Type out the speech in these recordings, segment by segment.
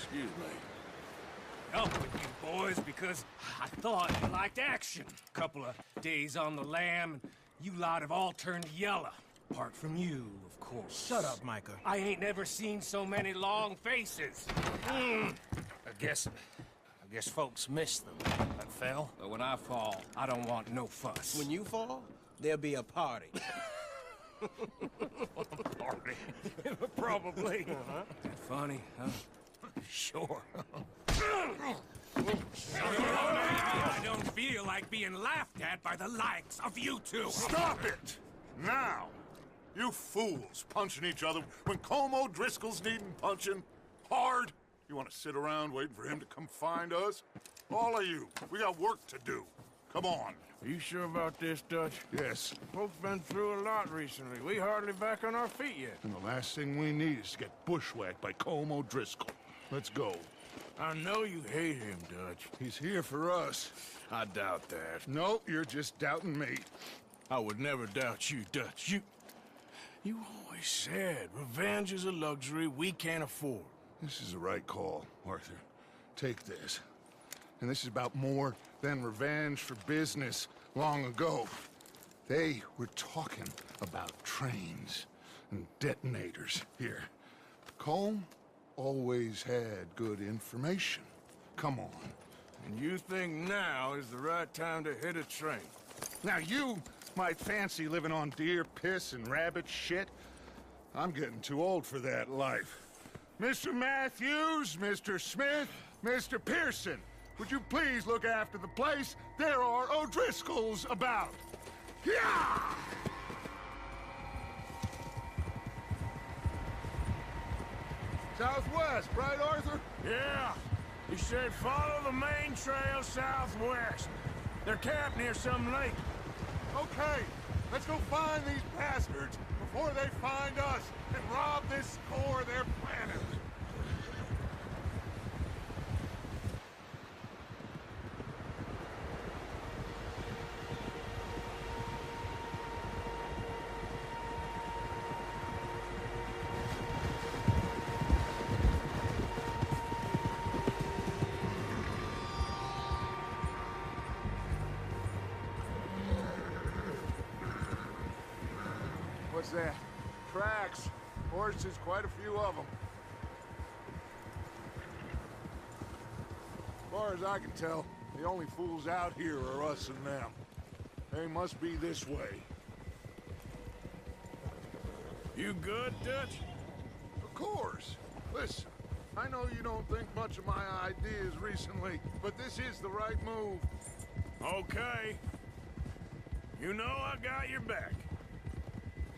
Excuse me. Up with you boys because I thought you liked action. Couple of days on the lam, and you lot have all turned yellow. Apart from you, of course. Shut up, Micah. I ain't never seen so many long faces. I guess folks miss them. I fell, but when I fall, I don't want no fuss. When you fall, there'll be a party. Party? Probably. Funny, huh? Sure. I don't feel like being laughed at by the likes of you two. Stop it! Now! You fools punching each other when Colm O'Driscoll's needing punching hard. You want to sit around waiting for him to come find us? All of you, we got work to do. Come on. Are you sure about this, Dutch? Yes. Folks been through a lot recently. We hardly back on our feet yet. And the last thing we need is to get bushwhacked by Colm O'Driscoll. Let's go. I know you hate him, Dutch. He's here for us. I doubt that. No, you're just doubting me. I would never doubt you, Dutch. You always said revenge is a luxury we can't afford. This is the right call, Arthur. Take this. And this is about more than revenge for business long ago. They were talking about trains and detonators here. Colm always had good information. Come on. And you think now is the right time to hit a train? Now you might fancy living on deer piss and rabbit shit. I'm getting too old for that life. Mr. Matthews, Mr. Smith, Mr. Pearson, would you please look after the place? There are O'Driscolls about. Yeah! Southwest, right, Arthur? Yeah. He said follow the main trail southwest. They're camped near some lake. Okay, let's go find these bastards before they find us and rob this core of their planet. What's that? Tracks. Horses, quite a few of them. As far as I can tell, the only fools out here are us and them. They must be this way. You good, Dutch? Of course. Listen, I know you don't think much of my ideas recently, but this is the right move. Okay. You know I got your back.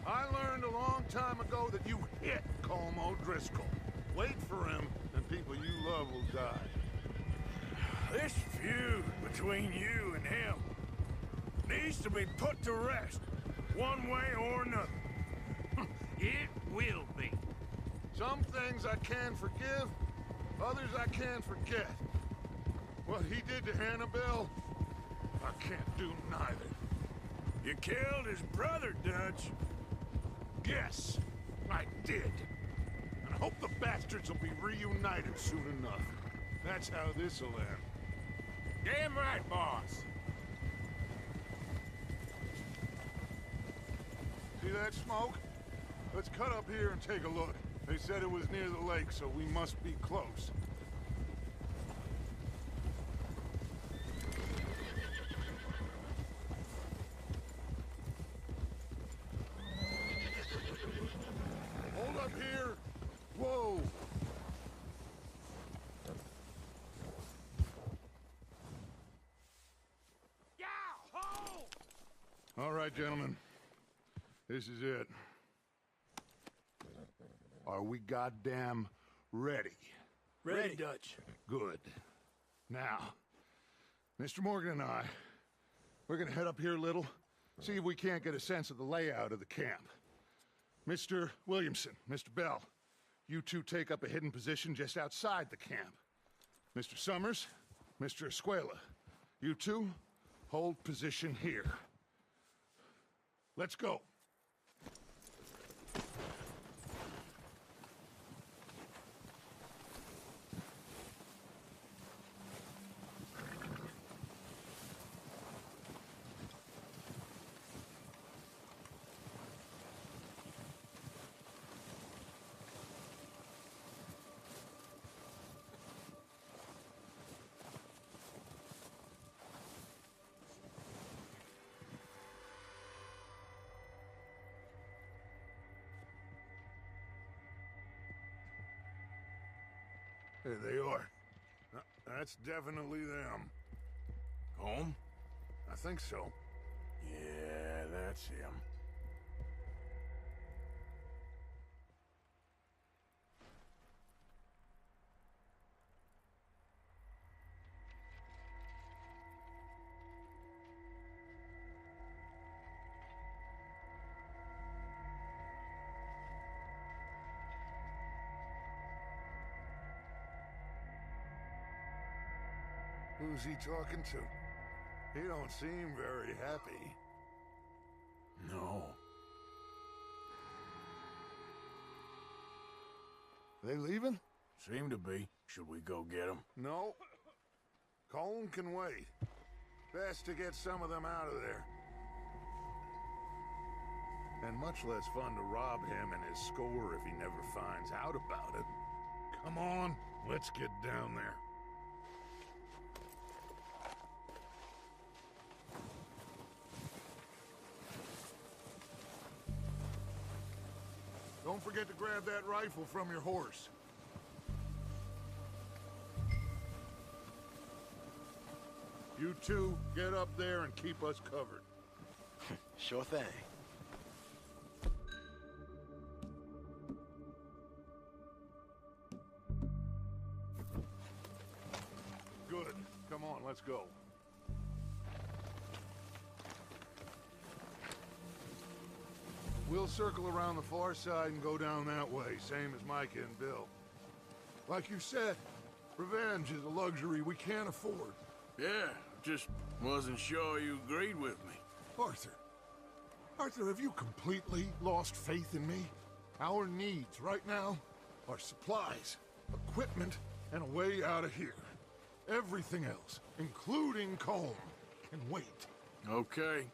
I learned a long time ago that you hit Colm O'Driscoll. Wait for him, and people you love will die. This feud between you and him needs to be put to rest, one way or another. It will be. Some things I can forgive, others I can't forget. What he did to Annabelle, I can't do neither. You killed his brother, Dutch. Yes, I did. And I hope the bastards will be reunited soon enough. That's how this'll end. Damn right, boss. See that smoke? Let's cut up here and take a look. They said it was near the lake, so we must be close. Hold up here! Whoa! All right, gentlemen. This is it. Are we goddamn ready? Ready, Dutch. Good. Now, Mr. Morgan and I, we're gonna head up here a little, see if we can't get a sense of the layout of the camp. Mr. Williamson, Mr. Bell, you two take up a hidden position just outside the camp. Mr. Summers, Mr. Escuela, you two hold position here. Let's go. There they are. That's definitely them. Home? I think so. Yeah, that's him. Who's he talking to? He don't seem very happy. No. They leaving? Seem to be. Should we go get them? No. Colm can wait. Best to get some of them out of there. And much less fun to rob him and his score if he never finds out about it. Come on, let's get down there. Don't forget to grab that rifle from your horse. You two, get up there and keep us covered. Sure thing. Good. Come on, let's go. We'll circle around the far side and go down that way, same as Micah and Bill. Like you said, revenge is a luxury we can't afford. Yeah, just wasn't sure you agreed with me. Arthur. Arthur, have you completely lost faith in me? Our needs right now are supplies, equipment, and a way out of here. Everything else, including Colm, can wait. Okay.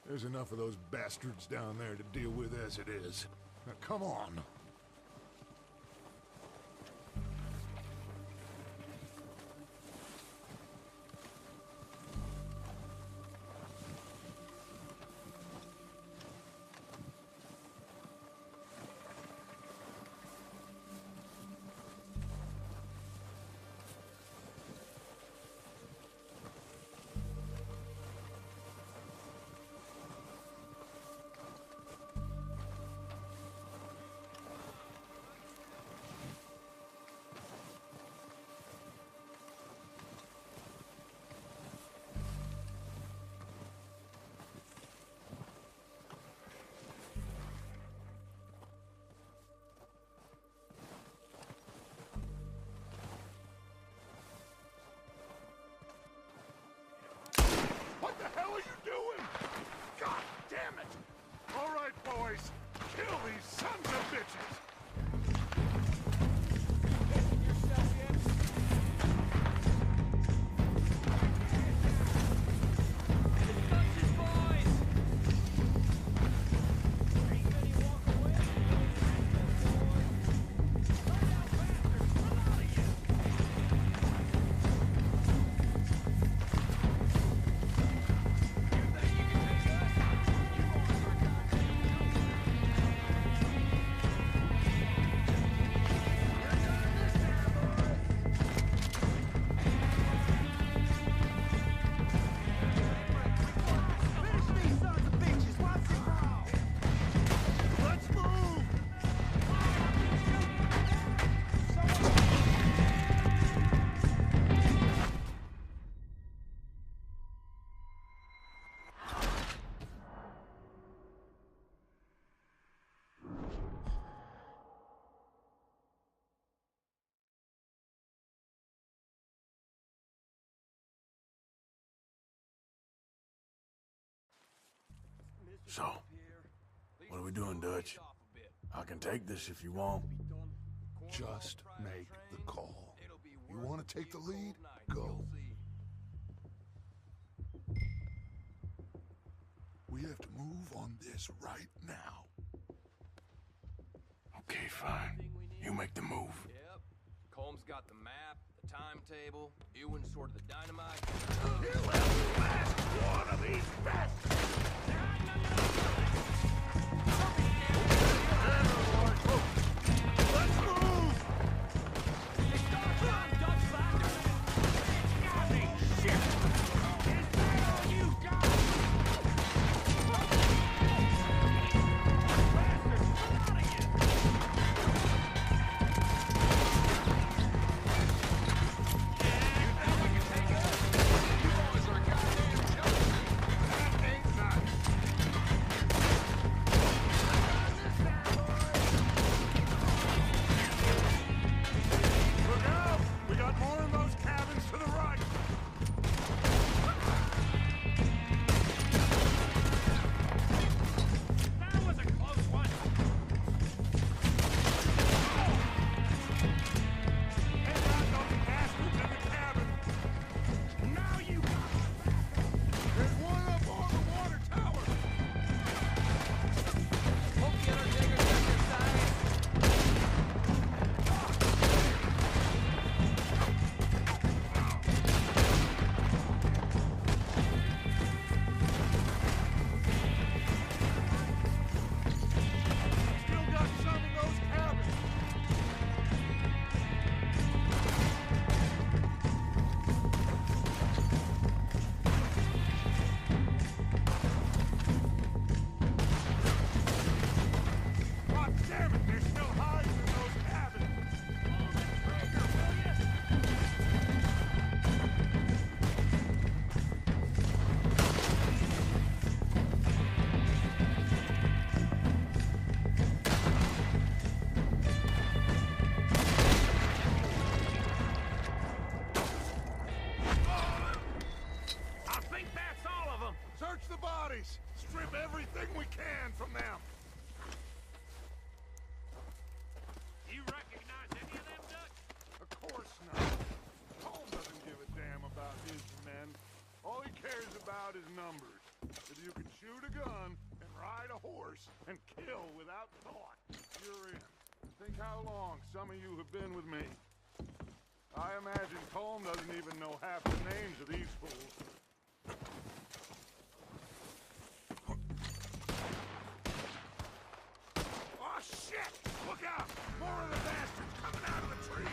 There's enough of those bastards down there to deal with as it is. Now, come on. What the hell are you doing? God damn it! All right, boys. Kill these sons of bitches! Let's move! So, what are we doing, Dutch? I can take this if you want. Just make the call. You want to take the lead? Go. We have to move on this right now. Okay, fine. You make the move. Yep. Colm's got the map, the timetable, Ewan's sort of the dynamite. You have the last one of these bastards! Let's move! bodies! Strip everything we can from them! You recognize any of them, Dutch? Of course not. Paul doesn't give a damn about his men. All he cares about is numbers. If you can shoot a gun and ride a horse and kill without thought, you're in. Think how long some of you have been with me. I imagine Colm doesn't even know half the names of these fools. Oh, shit! Look out! More of the bastards coming out of the trees!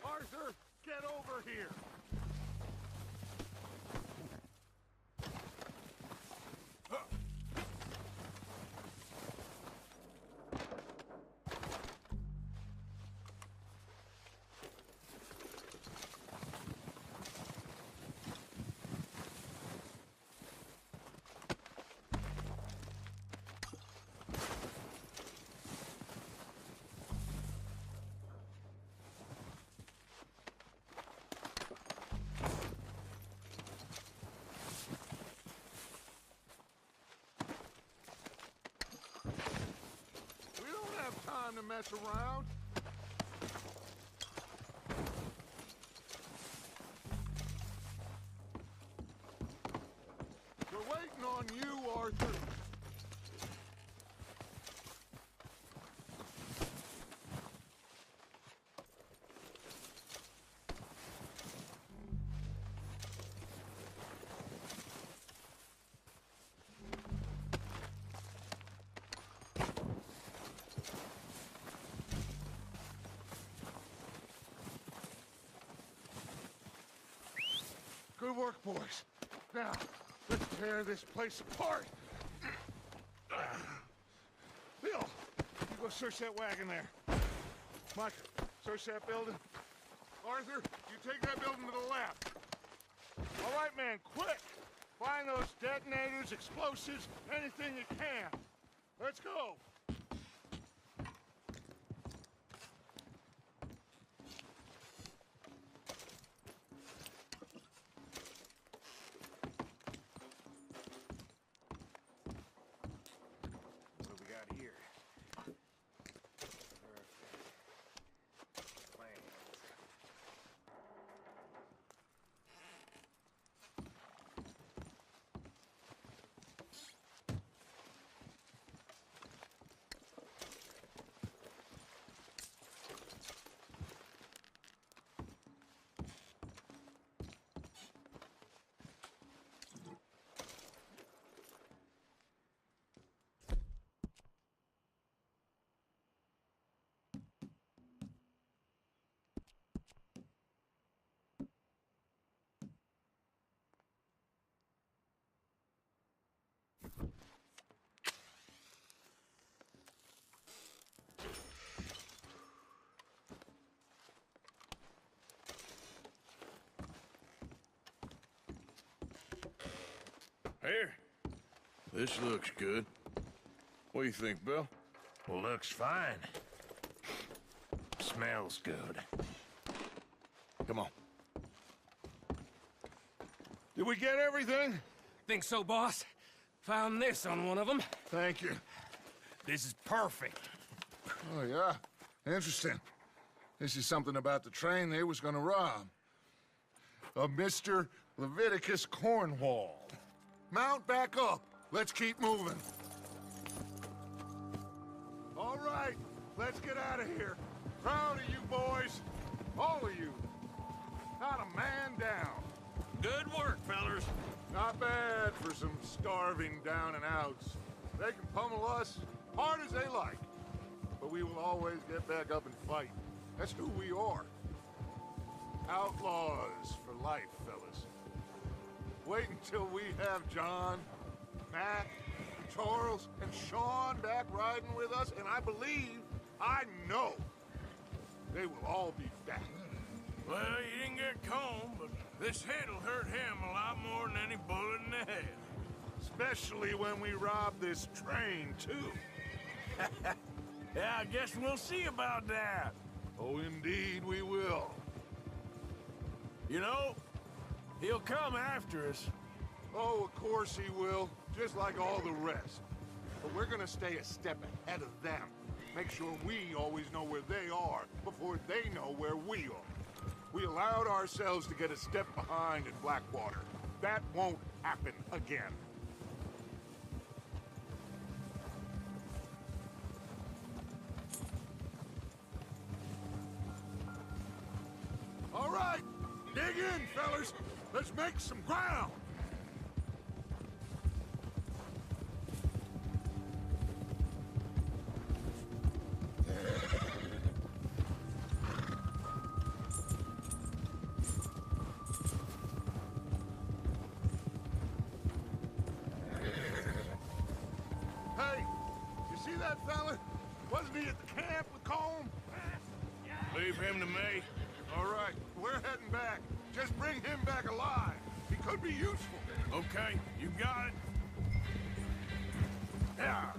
Arthur, get over here! Time to mess around. We're waiting on Arthur. Good work, boys. Now, let's tear this place apart. Bill, you go search that wagon there. Mike, search that building. Arthur, you take that building to the left. All right, man, quick. Find those detonators, explosives, anything you can. Let's go. What do we got here? Plans. Here. This looks good. What do you think, Bill? Looks fine. Smells good. Come on. Did we get everything? Think so, boss? Found this on one of them. Thank you. This is perfect. Oh, yeah? Interesting. This is something about the train they was gonna rob. A Mr. Leviticus Cornwall. Mount back up. Let's keep moving. All right, let's get out of here. Proud of you boys. All of you. Not a man down. Good work, fellers. Not bad for some starving down and outs. They can pummel us hard as they like. But we will always get back up and fight. That's who we are. Outlaws for life, fellas. Wait until we have John, Matt, Charles, and Sean back riding with us, and I know, they will all be back. Well, you didn't get Combe, but this hit'll hurt him a lot more than any bullet in the head. Especially when we rob this train, too. Yeah, I guess we'll see about that. Oh, indeed we will. You know, he'll come after us. Oh, of course he will, just like all the rest. But we're gonna stay a step ahead of them. Make sure we always know where they are before they know where we are. We allowed ourselves to get a step behind in Blackwater. That won't happen again. All right, dig in, fellas. Let's make some ground. Hey, you see that fella? Wasn't he at the camp with Combe? Leave him to me. All right, we're heading back. Just bring him back alive. He could be useful. Okay, you got it. Yeah.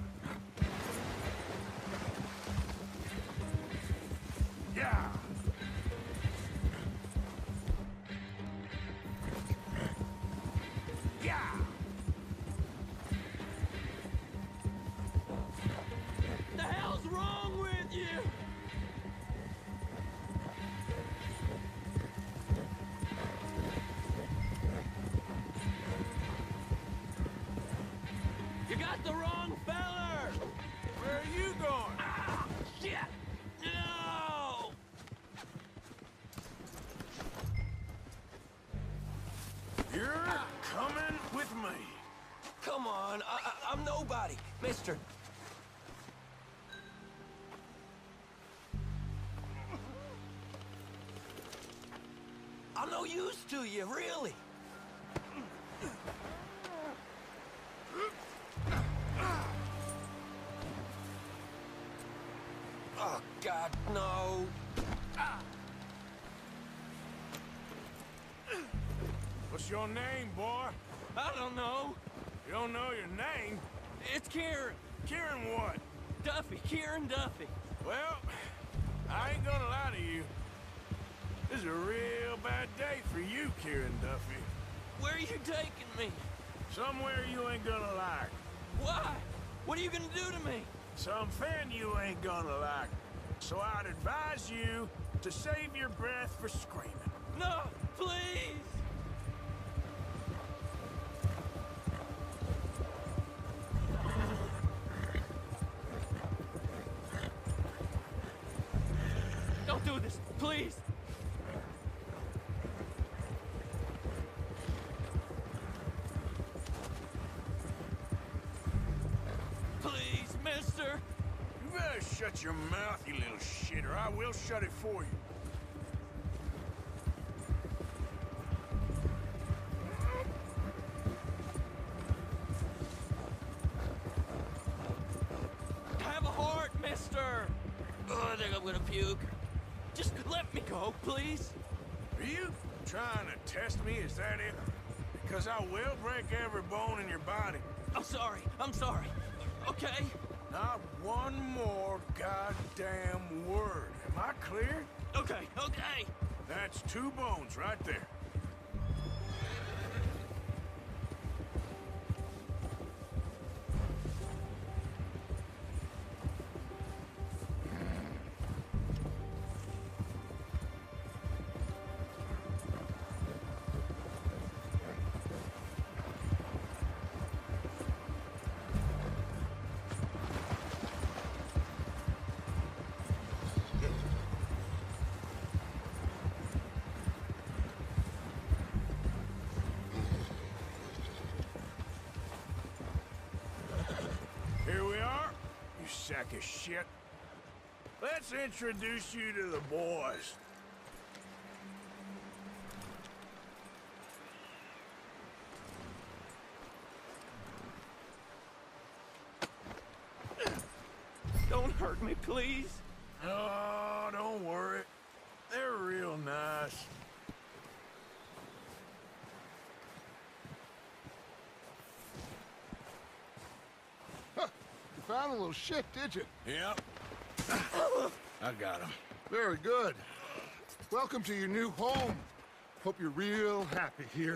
Yeah. Yeah. The hell's wrong with you? You got the wrong feller! Where are you going? Ah, shit! No! You're coming with me. Come on, I'm nobody, mister. I'm no use to you, really. Oh, God, no. What's your name, boy? I don't know. You don't know your name? It's Kieran. Kieran what? Duffy, Kieran Duffy. Well, I ain't gonna lie to you. This is a real bad day for you, Kieran Duffy. Where are you taking me? Somewhere you ain't gonna like. Why? What are you gonna do to me? Something you ain't gonna like. So I'd advise you to save your breath for screaming. No, please! Don't do this, please! Please, mister! You better shut your mouth, you little shit, or I will shut it for you. Have a heart, mister! Oh, I think I'm gonna puke. Just let me go, please. Are you trying to test me? Is that it? Because I will break every bone in your body. I'm sorry, okay? Not one more goddamn word. Am I clear? Okay. That's 2 bones right there. Here we are, you sack of shit. Let's introduce you to the boys. Don't hurt me, please. Oh, don't worry. They're real nice. Huh. You found a little shit, did you? Yep. I got him. Very good. Welcome to your new home. Hope you're real happy here.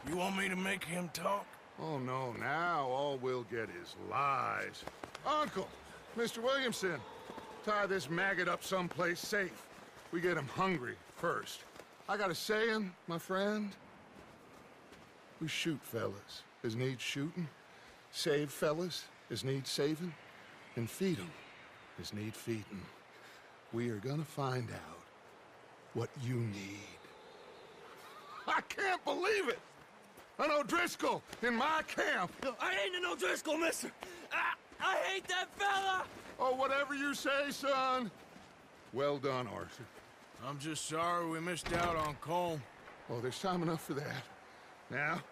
You want me to make him talk? Oh, no, now all we'll get is lies. Uncle, Mr. Williamson, tie this maggot up someplace safe. We get him hungry first. I got a saying, my friend. We shoot fellas as need shooting, save fellas as need saving, and feed 'em as need feeding. We are gonna find out what you need. I can't believe it! An O'Driscoll in my camp! I ain't an O'Driscoll, mister! I hate that fella! Oh, whatever you say, son. Well done, Arthur. I'm just sorry we missed out on Colm. Oh, there's time enough for that. Now,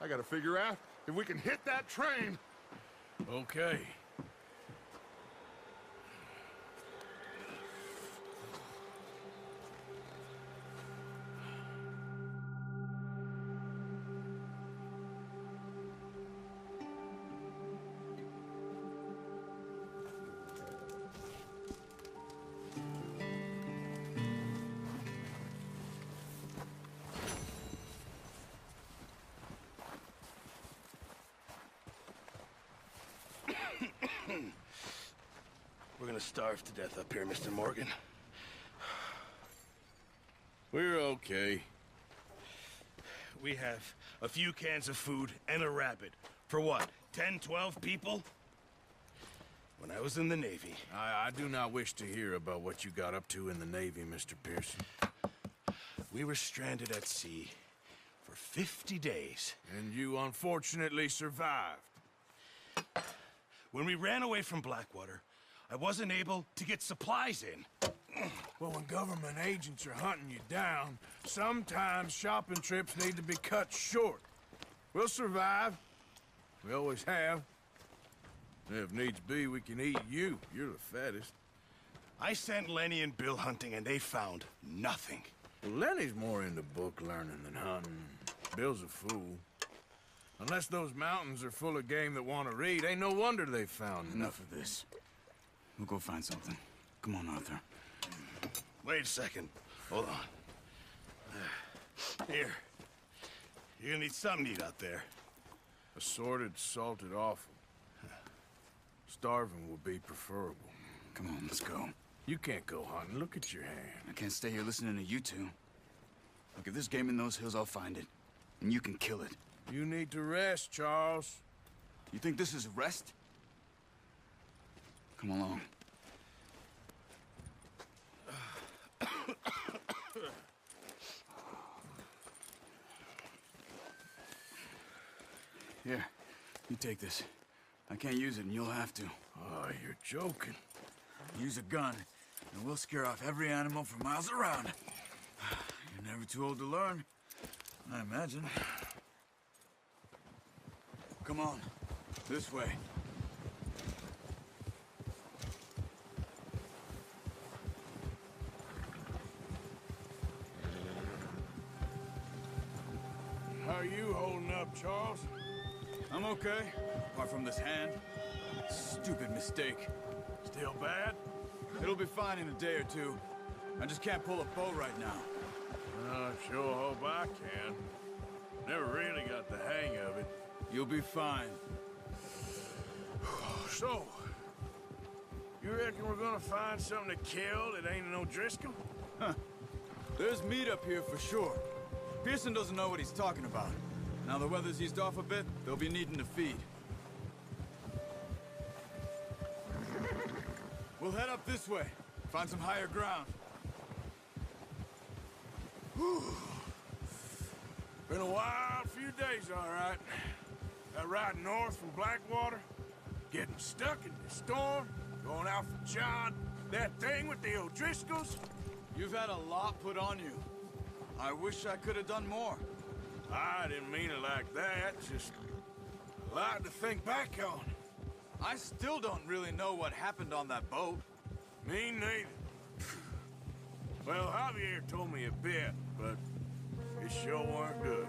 I gotta figure out if we can hit that train. Okay. We're gonna starve to death up here, Mr. Morgan. We're okay. We have a few cans of food and a rabbit. For what, 10, 12 people? When I was in the Navy... I do not wish to hear about what you got up to in the Navy, Mr. Pearson. We were stranded at sea for 50 days. And you unfortunately survived. When we ran away from Blackwater, I wasn't able to get supplies in. Well, when government agents are hunting you down, sometimes shopping trips need to be cut short. We'll survive. We always have. If needs be, we can eat you. You're the fattest. I sent Lenny and Bill hunting, and they found nothing. Well, Lenny's more into book learning than hunting. Bill's a fool. Unless those mountains are full of game that want to read, ain't no wonder they found Enough of this. We'll go find something. Come on, Arthur. Wait a second. Hold on. Here. You're gonna need something to eat out there. Assorted, salted offal. Starving would be preferable. Come on, let's go. You can't go hunting. Look at your hand. I can't stay here listening to you two. Look, if there's game in those hills, I'll find it. And you can kill it. You need to rest, Charles. You think this is rest? Come along. Here, you take this. I can't use it, and you'll have to. Oh, you're joking. Use a gun, and we'll scare off every animal for miles around. You're never too old to learn, I imagine. Come on, this way. How are you holding up, Charles? I'm okay, apart from this hand. Stupid mistake. Still bad? It'll be fine in a day or two. I just can't pull a bow right now. I sure hope I can. Never really got the hang of it. You'll be fine. So, you reckon we're gonna find something to kill that ain't no Driscoll? There's meat up here for sure. Pearson doesn't know what he's talking about. Now the weather's eased off a bit, they'll be needing to feed. We'll head up this way. Find some higher ground. Been a wild few days, all right. That ride north from Blackwater, getting stuck in the storm, going out for John, that thing with the O'Driscolls. You've had a lot put on you. I wish I could have done more. I didn't mean it like that, just a lot to think back on. I still don't really know what happened on that boat. Me neither. Well, Javier told me a bit, but it sure weren't good.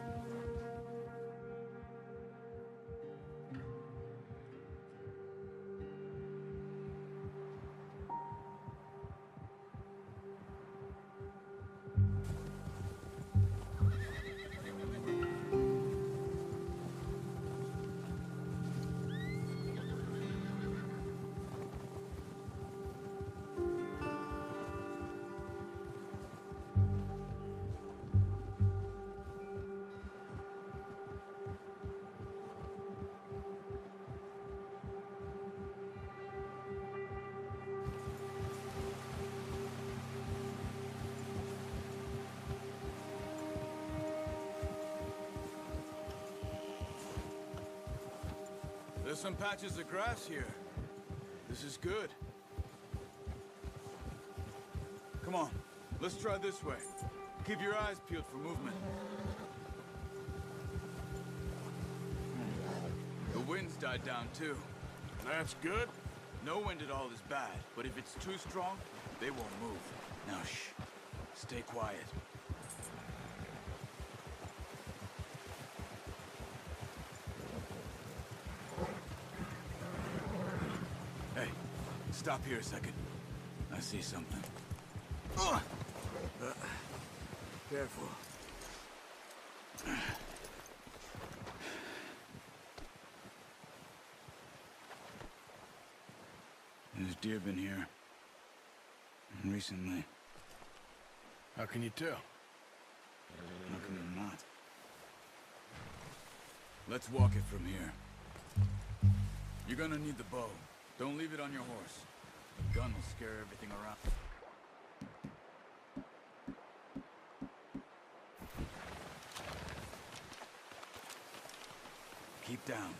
There's some patches of grass here. This is good. Come on, let's try this way. Keep your eyes peeled for movement. The wind's died down too. That's good. No wind at all is bad, but if it's too strong, they won't move. Now shh, stay quiet. Hey, stop here a second. I see something. Careful. There's deer been here. Recently. How can you tell? How can you not? Let's walk it from here. You're gonna need the bow. Don't leave it on your horse. The gun will scare everything around. Keep down.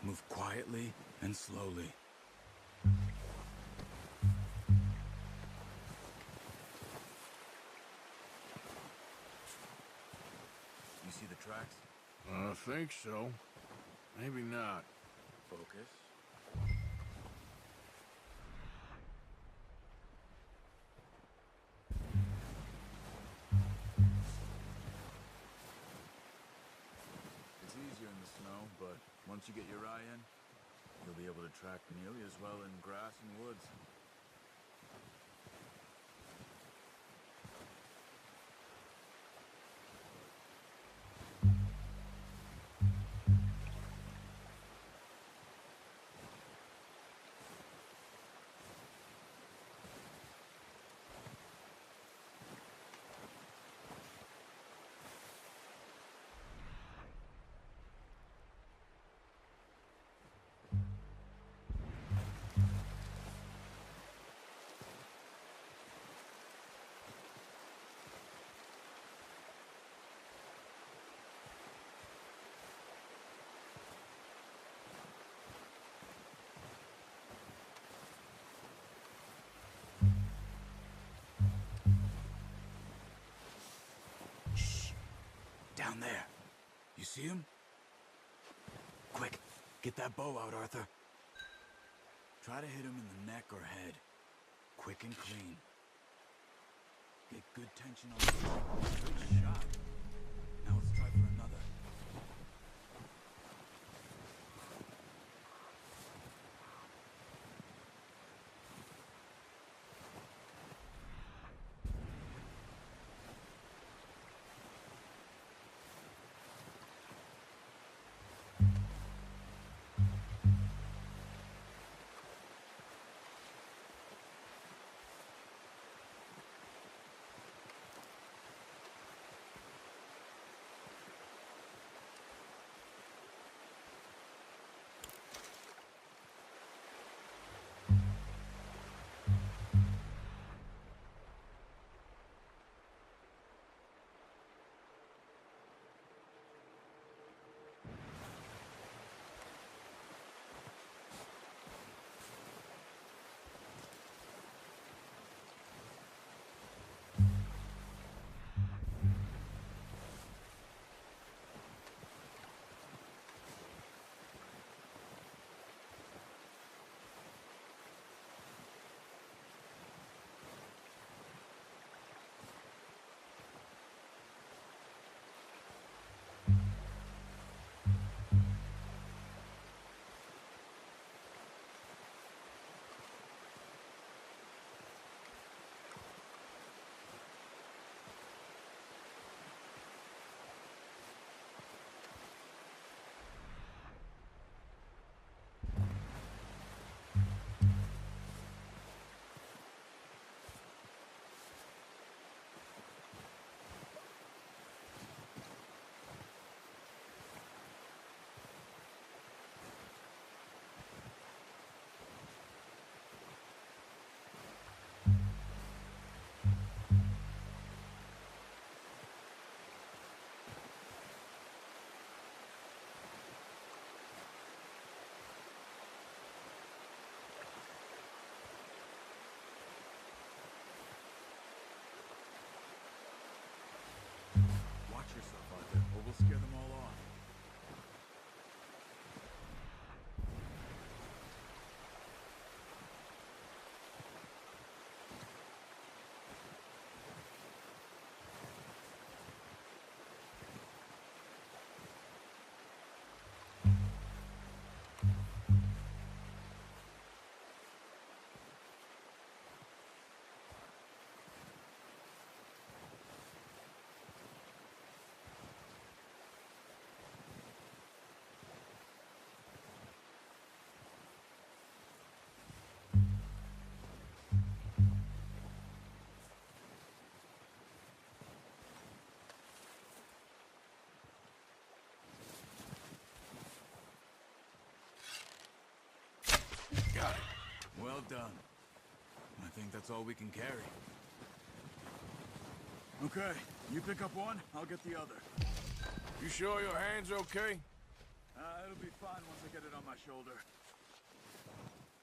Move quietly and slowly. You see the tracks? I think so. Maybe not. Focus. It's easier in the snow, but once you get your eye in, you'll be able to track nearly as well in grass and woods. Down there. You see him? Quick, get that bow out, Arthur. Try to hit him in the neck or head. Quick and clean. Get good tension on the good shot. Now let's try for another. Got it. Well done. I think that's all we can carry. Okay, you pick up one, I'll get the other. You sure your hand's okay? It'll be fine once I get it on my shoulder.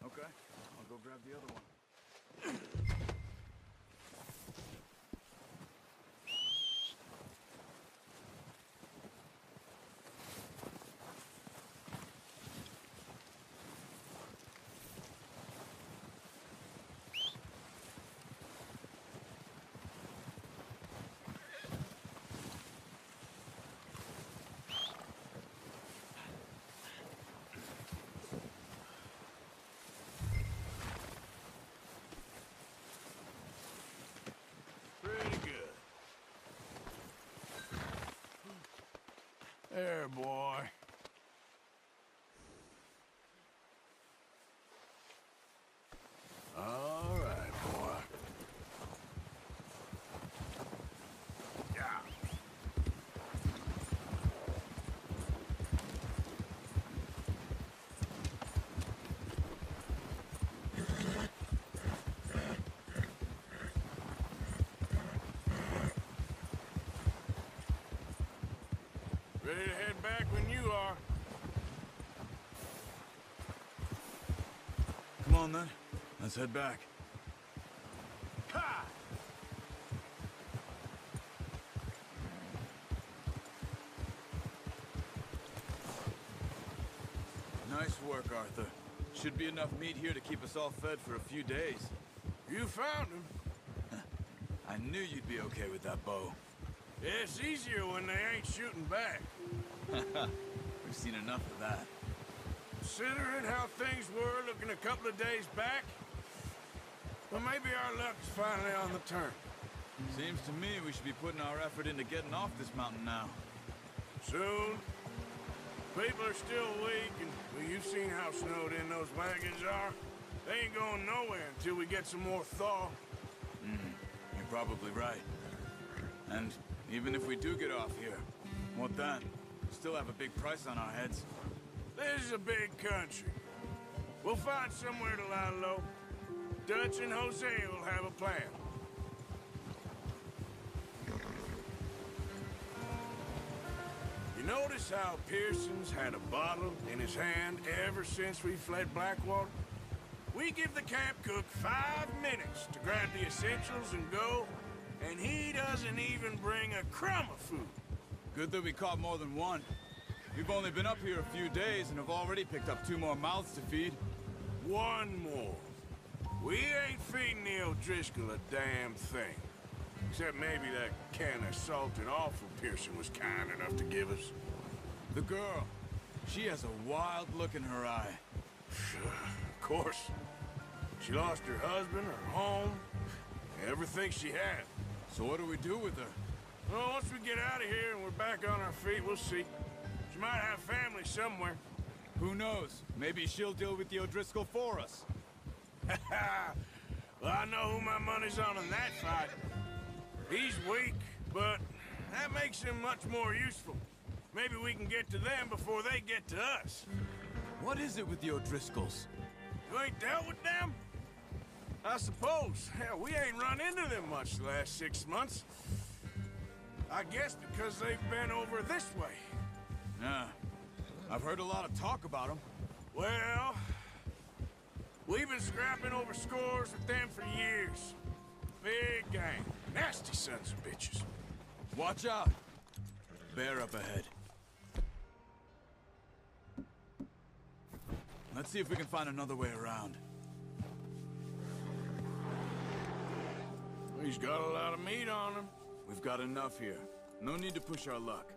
Okay, I'll go grab the other one. Pretty good. There, boy. All right, boy. Yeah. Ready to head back when you are. Come on then, let's head back. Ha! Nice work, Arthur. Should be enough meat here to keep us all fed for a few days. You found him. I knew you'd be okay with that bow. It's easier when they ain't shooting back. We've seen enough of that. Considering how things were looking a couple of days back, well, maybe our luck's finally on the turn. Seems to me we should be putting our effort into getting off this mountain now. Soon. People are still weak, and well, you've seen how snowed in those wagons are. They ain't going nowhere until we get some more thaw. You're probably right. And even if we do get off here, what then? We still have a big price on our heads. This is a big country. We'll find somewhere to lie low. Dutch and Jose will have a plan. You notice how Pearson's had a bottle in his hand ever since we fled Blackwater? We give the camp cook 5 minutes to grab the essentials and go, and he doesn't even bring a crumb of food. Good that we caught more than one. We've only been up here a few days and have already picked up 2 more mouths to feed. One more. We ain't feeding the O'Driscoll a damn thing. Except maybe that can of salted offal Pearson was kind enough to give us. The girl, she has a wild look in her eye. Of course. She lost her husband, her home, everything she had. So what do we do with her? Well, once we get out of here and we're back on our feet, we'll see. She might have family somewhere. Who knows? Maybe she'll deal with the O'Driscoll for us. Well, I know who my money's on in that fight. He's weak, but that makes him much more useful. Maybe we can get to them before they get to us. What is it with the O'Driscolls? You ain't dealt with them? I suppose. Hell, we ain't run into them much the last 6 months. I guess because they've been over this way. Yeah. I've heard a lot of talk about them. Well, we've been scrapping over scores with them for years. Big gang. Nasty sons of bitches. Watch out! Bear up ahead. Let's see if we can find another way around. He's got a lot of meat on him. We've got enough here. No need to push our luck.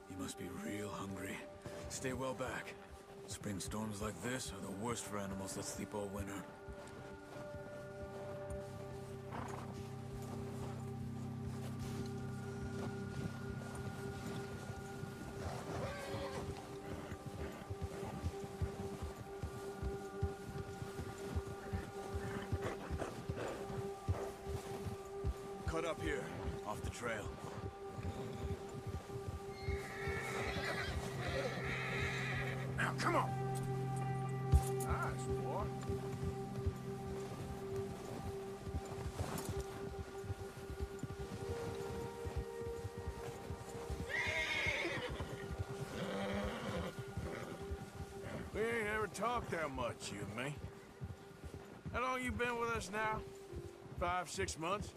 He must be real hungry. Stay well back. Spring storms like this are the worst for animals that sleep all winter. Cut up here, off the trail. Now, come on. Nice, boy. ain't ever talked that much, you and me. How long you been with us now? 5, 6 months?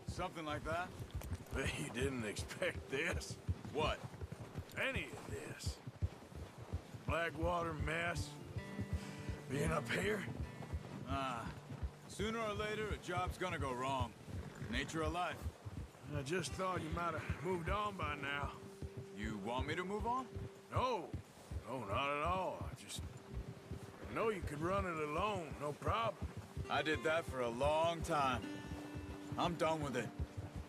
Something like that? Bet you didn't expect this. What? Any of this. Blackwater mess. Being up here? Sooner or later, a job's gonna go wrong. Nature of life. I just thought you might have moved on by now. You want me to move on? No. No, not at all. I know you could run it alone, no problem. I did that for a long time. I'm done with it.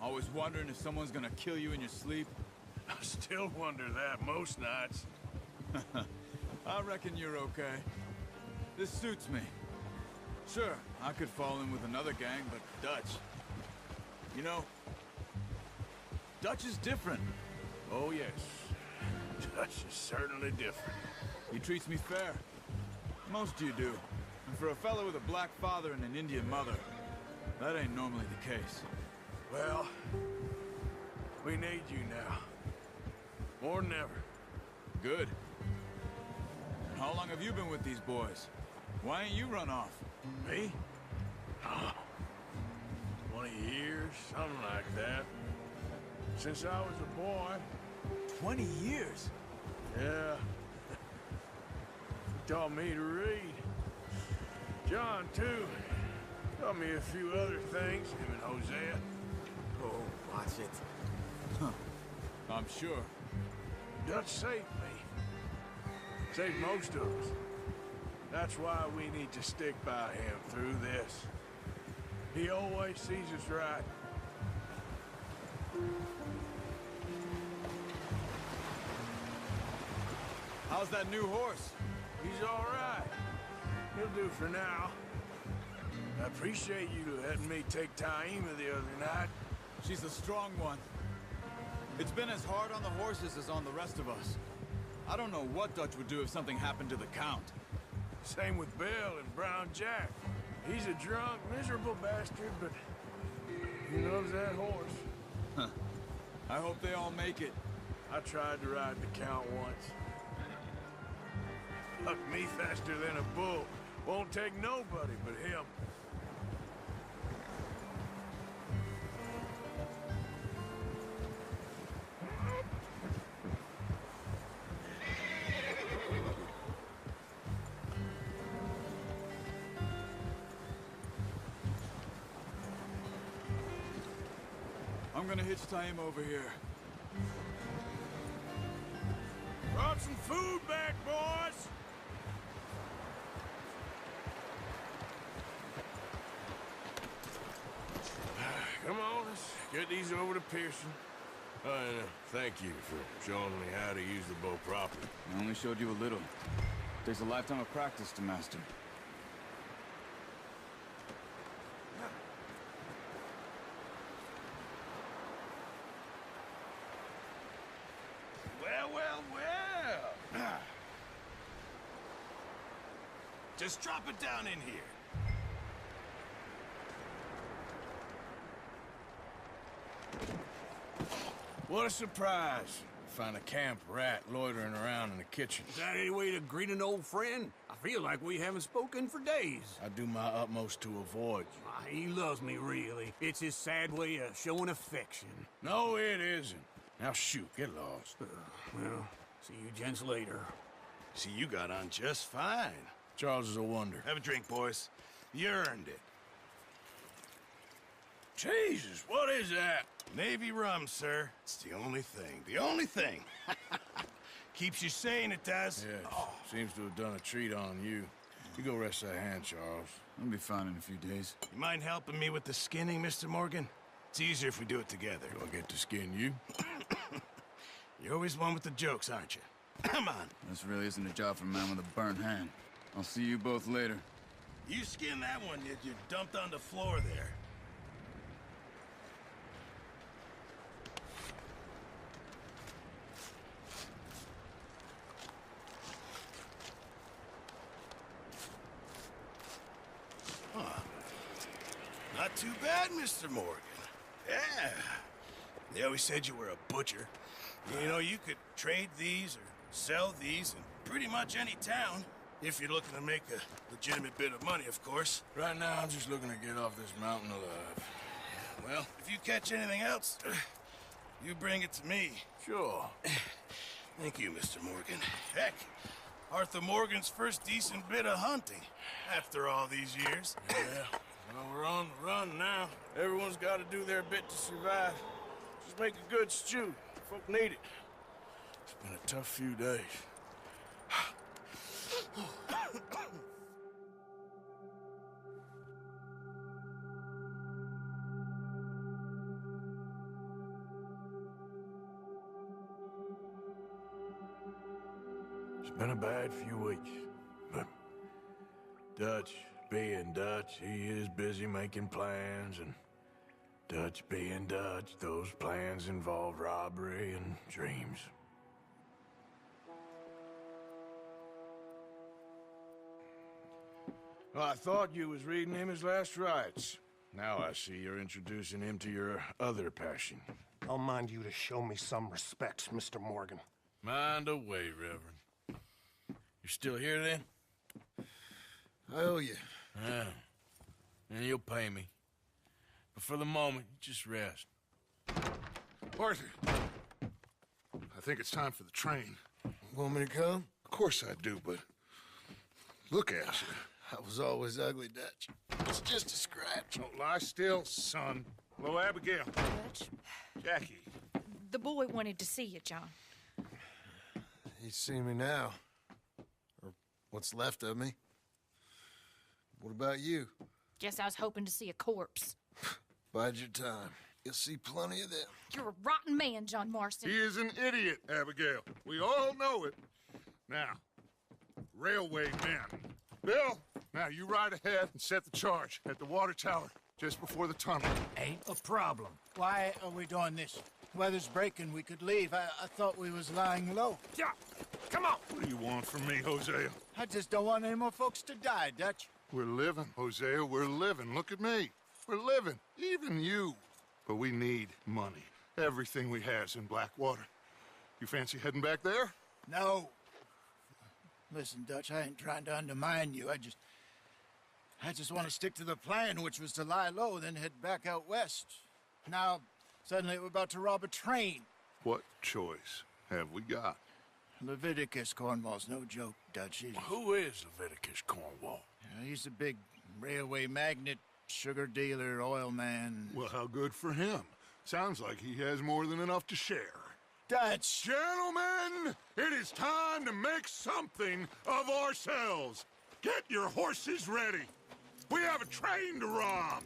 Always wondering if someone's gonna kill you in your sleep. I still wonder that most nights. I reckon you're okay. This suits me. Sure, I could fall in with another gang, but Dutch... You know, Dutch is different. Oh, yes. Dutch is certainly different. He treats me fair. Most you do. And for a fellow with a black father and an Indian mother, that ain't normally the case. Well, we need you now. More than ever. Good. And how long have you been with these boys? Why ain't you run off? Me? Oh, 20 years, something like that. Since I was a boy. 20 years? Yeah. He taught me to read. John, too. Taught me a few other things, him and Hosea. Oh, watch it. I'm sure. Dutch saved me. Saved most of us. That's why we need to stick by him through this. He always sees us right. How's that new horse? He's all right. He'll do for now. I appreciate you letting me take Taima the other night. She's a strong one. It's been as hard on the horses as on the rest of us. I don't know what Dutch would do if something happened to the Count. Same with Bill and Brown Jack. He's a drunk, miserable bastard, but he loves that horse. Huh. I hope they all make it. I tried to ride the Count once. Hucked me faster than a bull. Won't take nobody but him. I'm gonna hitch Taima over here. Brought some food back, boys! Come on, let's get these over to Pearson. And thank you for showing me how to use the bow properly. I only showed you a little. Takes a lifetime of practice to master. Well, well, well. Just drop it down in here. What a surprise. Find a camp rat loitering around in the kitchen. Is that any way to greet an old friend? I feel like we haven't spoken for days. I do my utmost to avoid you. He loves me, really. It's his sad way of showing affection. No, it isn't. Now shoot, get lost. Well, see you gents later. See, you got on just fine. Charles is a wonder. Have a drink, boys. You earned it. Jesus, what is that? Navy rum, sir. It's the only thing. The only thing. Keeps you sane, it does. Yes, seems to have done a treat on you. You go rest that hand, Charles. I'll be fine in a few days. You mind helping me with the skinning, Mr. Morgan? It's easier if we do it together. Do I get to skin you? You're always one with the jokes, aren't you? Come on. This really isn't a job for a man with a burnt hand. I'll see you both later. You skinned that one that you dumped on the floor there. Not too bad, Mr. Morgan. Yeah. They always said you were a butcher. You know, you could trade these or sell these in pretty much any town. If you're looking to make a legitimate bit of money, of course. Right now, I'm just looking to get off this mountain alive. Well, if you catch anything else, you bring it to me. Sure. Thank you, Mr. Morgan. Heck, Arthur Morgan's first decent bit of hunting after all these years. Yeah, well, we're on the run now. Everyone's got to do their bit to survive. Just make a good stew. Folk need it. It's been a tough few days. It's been a bad few weeks, but Dutch being Dutch, he is busy making plans, and Dutch being Dutch, those plans involve robbery and dreams. Well, I thought you was reading him his last rites. Now I see you're introducing him to your other passion. I'll mind you to show me some respect, Mr. Morgan. Mind away, Reverend. You still here, then? I owe you. Yeah. And you'll pay me. But for the moment, just rest. Arthur, I think it's time for the train. Want me to come? Of course I do, but look at you. I was always ugly, Dutch. It's just a scratch. Don't lie still, son. Hello, Abigail. Dutch, Jackie. the boy wanted to see you, John. He's seen me now. Or what's left of me. What about you? Guess I was hoping to see a corpse. Bide your time. You'll see plenty of them. You're a rotten man, John Marston. He is an idiot, Abigail. We all know it. Now, railway men. Bill, now you ride ahead and set the charge at the water tower just before the tunnel. Ain't a problem. Why are we doing this? Weather's breaking. We could leave. I thought we was lying low. Yeah, come on. What do you want from me, Hosea? I just don't want any more folks to die, Dutch. We're living, Hosea. We're living. Look at me. We're living. Even you. But we need money. Everything we have's in Blackwater. You fancy heading back there? No. Listen, Dutch, I ain't trying to undermine you. I just want to stick to the plan, which was to lie low, then head back out west. Now, suddenly we're about to rob a train. What choice have we got? Leviticus Cornwall's no joke, Dutch. Who is Leviticus Cornwall? He's a big railway magnate, sugar dealer, oil man. Well, how good for him. Sounds like he has more than enough to share. Dutch! Gentlemen, it is time to make something of ourselves. Get your horses ready. We have a train to rob.